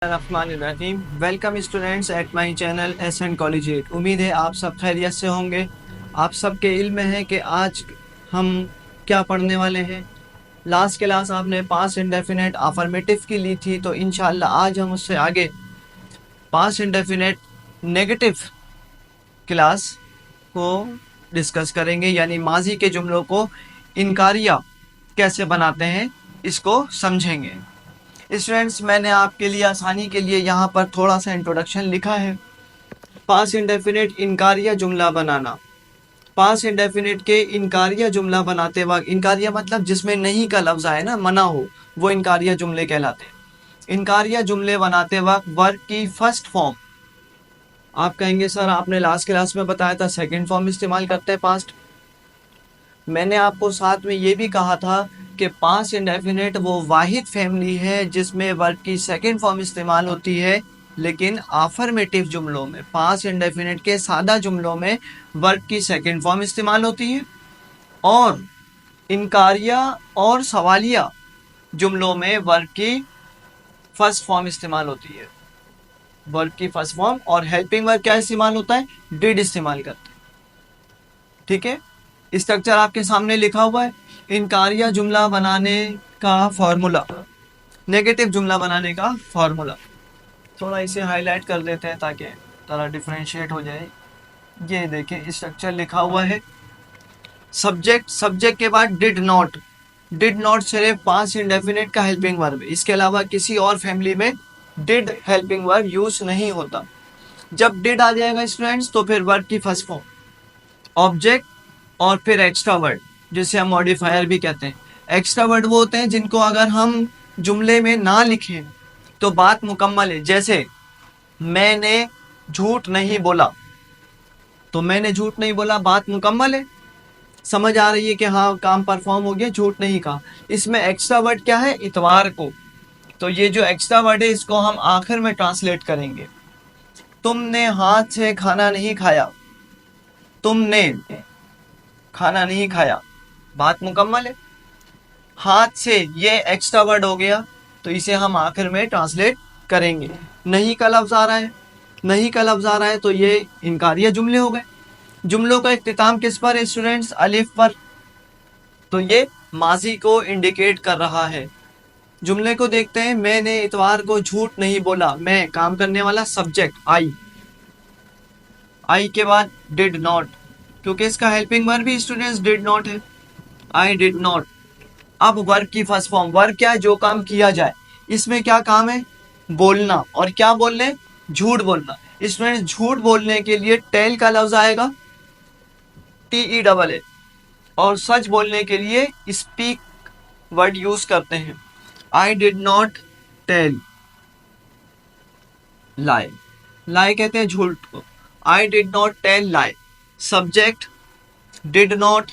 Rahim. Welcome students at my channel S and collegiate. उम्मीद है आप सब खैरियत से होंगे। आप सबके इल्म में है कि आज हम क्या पढ़ने वाले हैं। लास्ट क्लास आपने पास्ट इंडेफिनेट अफर्मेटिव की ली थी, तो इंशाल्लाह आज हम उससे आगे पास्ट इंडेफिनेट नेगेटिव क्लास को डिस्कस करेंगे, यानी माजी के जुमलों को इनकारिया कैसे बनाते हैं इसको समझेंगे। स्टूडेंट्स, मैंने आपके लिए आसानी के लिए यहाँ पर थोड़ा सा इंट्रोडक्शन लिखा है। पास्ट इंडेफिनिट इनकारिया जुमला बनाना। पास्ट इंडेफिनिट के इनकारिया जुमला बनाते वक्त, इनकारिया मतलब जिसमें नहीं का लफ्ज आए ना, मना हो, वो इनकारिया जुमले कहलाते हैं। इनकारिया जुमले बनाते वक्त वर्ब की फर्स्ट फॉर्म, आप कहेंगे सर आपने लास्ट क्लास में बताया था सेकंड फॉर्म इस्तेमाल करते हैं पास्ट। मैंने आपको साथ में ये भी कहा था कि पास्ट इंडेफिनेट वो वाहिद फैमिली है जिसमें वर्ब की सेकंड फॉर्म इस्तेमाल होती है, लेकिन अफर्मेटिव जुमलों में, पास्ट इंडेफिनेट के सादा जुमलों में वर्ब की सेकंड फॉर्म इस्तेमाल होती है, और इनकारिया और सवालिया जुमलों में वर्ब की फर्स्ट फॉर्म इस्तेमाल होती है। वर्ब की फर्स्ट फॉर्म और हेल्पिंग वर्ब क्या इस्तेमाल होता है, डिड इस्तेमाल करते हैं। ठीक है, स्ट्रक्चर आपके सामने लिखा हुआ है। इनकारिया जुमला बनाने का फॉर्मूला, नेगेटिव जुमला बनाने का फॉर्मूला, थोड़ा इसे हाईलाइट कर देते हैं ताकि थोड़ा डिफरेंशिएट हो जाए। ये देखें, स्ट्रक्चर लिखा हुआ है। सब्जेक्ट, सब्जेक्ट के बाद डिड नॉट। डिड नॉट सिर्फ पास्ट इंडेफिनिट का हेल्पिंग वर्ब है, इसके अलावा किसी और फैमिली में डिड हेल्पिंग वर्ब यूज नहीं होता। जब डिड आ जाएगा स्टूडेंट्स तो फिर वर्ब की फर्स्ट फॉर्म, ऑब्जेक्ट और फिर एक्स्ट्रा वर्ड, जिसे हम मॉडिफायर भी कहते हैं। एक्स्ट्रा वर्ड वो होते हैं जिनको अगर हम जुमले में ना लिखें तो बात मुकम्मल है। जैसे मैंने झूठ नहीं बोला, तो मैंने झूठ नहीं बोला, बात मुकम्मल है, समझ आ रही है कि हाँ काम परफॉर्म हो गया, झूठ नहीं कहा। इसमें एक्स्ट्रा वर्ड क्या है, इतवार को, तो ये जो एक्स्ट्रा वर्ड है इसको हम आखिर में ट्रांसलेट करेंगे। तुमने हाथ से खाना नहीं खाया, तुमने खाना नहीं खाया, बात मुकम्मल है। हाथ से ये एक्स्ट्रा वर्ड हो गया, तो इसे हम आखिर में ट्रांसलेट करेंगे। नहीं का लफ्ज आ रहा है, नहीं का लफ्ज आ रहा है, तो ये इनकारिया जुमले हो गए। जुमलों का इख्तिताम किस पर है स्टूडेंट्स, अलिफ पर, तो ये माजी को इंडिकेट कर रहा है। जुमले को देखते हैं। मैंने इतवार को झूठ नहीं बोला, मैं काम करने वाला सब्जेक्ट आई, आई के बाद डिड नॉट, क्योंकि इसका हेल्पिंग वर्ब भी स्टूडेंट्स डिड नॉट है, आई डिड नॉट। अब वर्ब की फर्स्ट फॉर्म, वर्ब क्या है, जो काम किया जाए। इसमें क्या काम है, बोलना, और क्या बोलने, झूठ बोलना। इसमें झूठ बोलने के लिए टेल का लफ्ज आएगा, TELL, और सच बोलने के लिए स्पीक वर्ड यूज करते हैं। I did not tell lie, lie कहते हैं झूठ को। I did not tell lie, subject did not,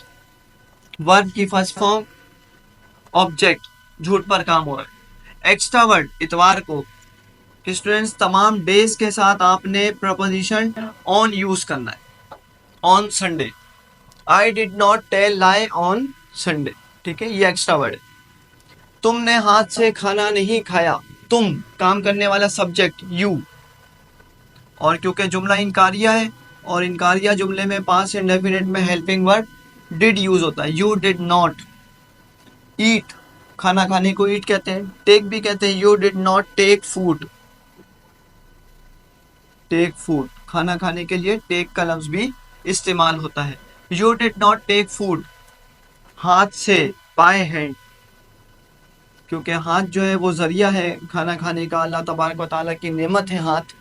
verb की फर्स्ट फॉर्म, ऑब्जेक्ट, झूठ पर काम हो रहा है। एक्स्ट्रा वर्ड इतवार को, स्टूडेंट्स तमाम डेज के साथ आपने प्रपोजिशन ऑन यूज करना है। On Sunday, I did not tell lie on Sunday, ठीक है, ये एक्स्ट्रा वर्ड है। तुमने हाथ से खाना नहीं खाया, तुम काम करने वाला सब्जेक्ट यू, और क्योंकि जुमला इनकारिया है और इनकारिया जुमले में पास्ट इंडेफिनिट में हेल्पिंग वर्ड डिड यूज होता है, यू डिड नॉट ईट, खाना खाने को ईट कहते हैं, टेक भी कहते हैं, you did not take food, take food, खाना खाने के लिए टेक का लफ्ज भी इस्तेमाल होता है। You did not take food, हाथ से, बाय हैंड, क्योंकि हाथ जो है वो जरिया है खाना खाने का, अल्लाह तबारक व तआला की नेमत है हाथ।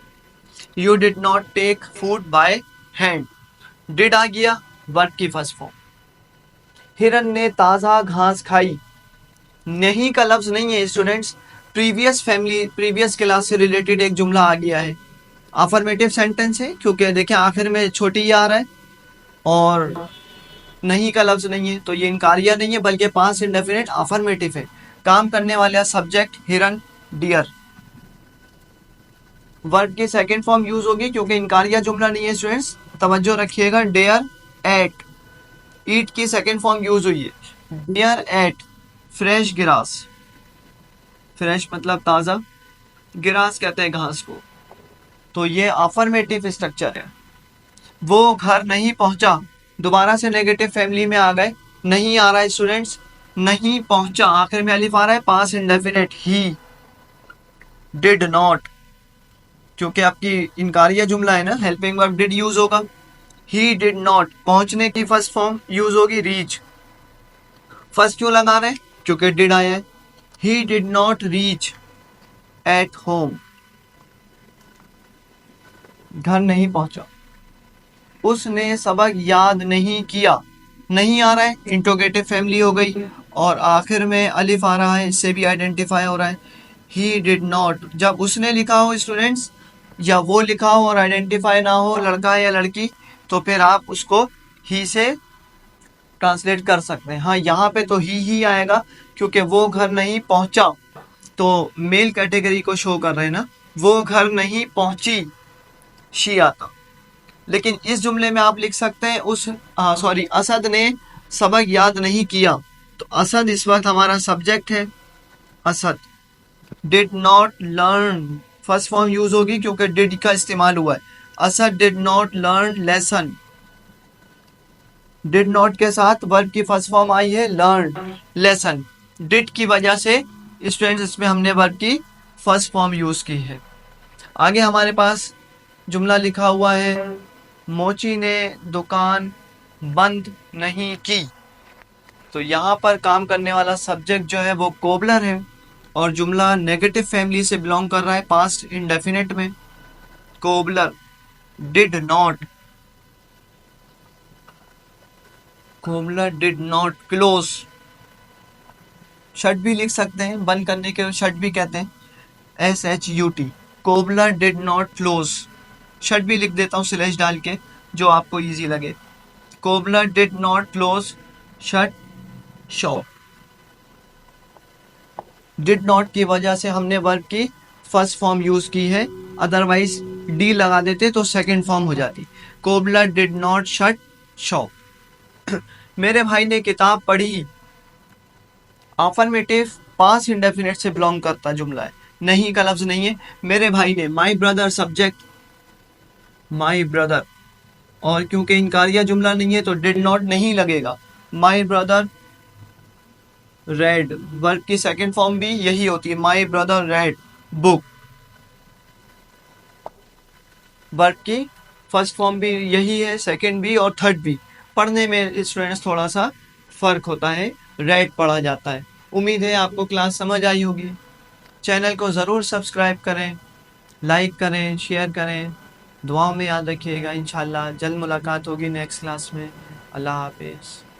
You did not take food by hand, did आ गया वर्ब की फर्स्ट फॉर्म। हिरन ने ताज़ा घास खाई, नहीं का लफ्ज नहीं है students, previous family, previous class से रिलेटेड एक जुमला आ गया है, अफर्मेटिव सेंटेंस है, क्योंकि देखिए आखिर में छोटी ही आ रहा है और नहीं का लफ्ज नहीं है, तो ये इनकारिया नहीं है बल्कि पास्ट इंडेफिनिट अफर्मेटिव है। काम करने वाला सब्जेक्ट हिरन, डियर, वर्ब की सेकंड फॉर्म यूज होगी क्योंकि इनकारिया जुमला नहीं है स्टूडेंट्स, तवज्जो रखिएगा। डेयर एट, ईट की सेकंड फॉर्म यूज हुई है, deer ate fresh grass, fresh मतलब ताज़ा, ग्रास कहते हैं घास को। तो ये अफर्मेटिव स्ट्रक्चर है। वो घर नहीं पहुंचा, दोबारा से नेगेटिव फैमिली में आ गए, नहीं आ रहा है स्टूडेंट्स, नहीं पहुंचा, आखिर में अलिफ आ रहा है, पास इंडेफिनेट, ही डिड नॉट, क्योंकि आपकी इनकारिया जुमला है ना, हेल्पिंग वर्ब डिड यूज होगा। ही डिड नॉट, पहुंचने की फर्स्ट फॉर्म यूज होगी रीच। फर्स्ट क्यों लगा रहे हैं, क्योंकि डिड आया है। He did not reach at home, घर नहीं पहुंचा। उसने सबक याद नहीं किया, नहीं आ रहा है, इंट्रोगेटिव फैमिली हो गई, और आखिर में अलिफ आ रहा है, इससे भी आइडेंटिफाई हो रहा है। ही डिड नॉट, जब उसने लिखा हो स्टूडेंट्स, या वो लिखा हो और आइडेंटिफाई ना हो लड़का या लड़की, तो फिर आप उसको ही से ट्रांसलेट कर सकते हैं। हाँ, यहाँ पे तो ही आएगा, क्योंकि वो घर नहीं पहुंचा, तो मेल कैटेगरी को शो कर रहे हैं ना, वो घर नहीं पहुंची, शी आता। लेकिन इस जुमले में आप लिख सकते हैं असद ने सबक याद नहीं किया, तो असद इस वक्त हमारा सब्जेक्ट है। Asad did not learn, first form use होगी क्योंकि डिड का इस्तेमाल हुआ है। Asad did not learn lesson, did not के साथ वर्ब की फर्स्ट फॉर्म आई है लर्न लेसन, डिड की वजह से स्टूडेंट्स इसमें हमने वर्ब की फर्स्ट फॉर्म यूज की है। आगे हमारे पास जुमला लिखा हुआ है, मोची ने दुकान बंद नहीं की। तो यहाँ पर काम करने वाला सब्जेक्ट जो है वो कोबलर है, और जुमला नेगेटिव फैमिली से बिलोंग कर रहा है, पास्ट इंडेफिनिट में। Cobbler did not, cobbler did not close, shut भी लिख सकते हैं, बंद करने के शट भी कहते हैं, SHUT। Cobbler did not close, shut भी लिख देता हूँ स्लैश डाल के, जो आपको इजी लगे। Cobbler did not close shut shop, did not की वजह से हमने वर्ब की फर्स्ट फॉर्म यूज की है, अदरवाइज डी लगा देते तो सेकंड फॉर्म हो जाती। Cobbler did not shut shop. मेरे भाई ने किताब पढ़ी, अफर्मेटिव पास्ट इंडेफिनिट से बिलोंग करता जुमला है, नहीं का लफ्ज नहीं है। मेरे भाई ने, my brother subject, my brother, और क्योंकि इनकारिया जुमला नहीं है तो डिड नॉट नहीं लगेगा। माई ब्रदर रेड, वर्ब की सेकंड फॉर्म भी यही होती है, my brother red book, verb की फर्स्ट फॉर्म भी यही है, सेकंड भी और थर्ड भी। पढ़ने में स्टूडेंट्स थोड़ा सा फर्क होता है, रेड पढ़ा जाता है। उम्मीद है आपको क्लास समझ आई होगी। चैनल को ज़रूर सब्सक्राइब करें, लाइक करें, शेयर करें, दुआओं में याद रखिएगा। इंशाल्लाह जल्द मुलाकात होगी नेक्स्ट क्लास में। अल्लाह हाफिज़।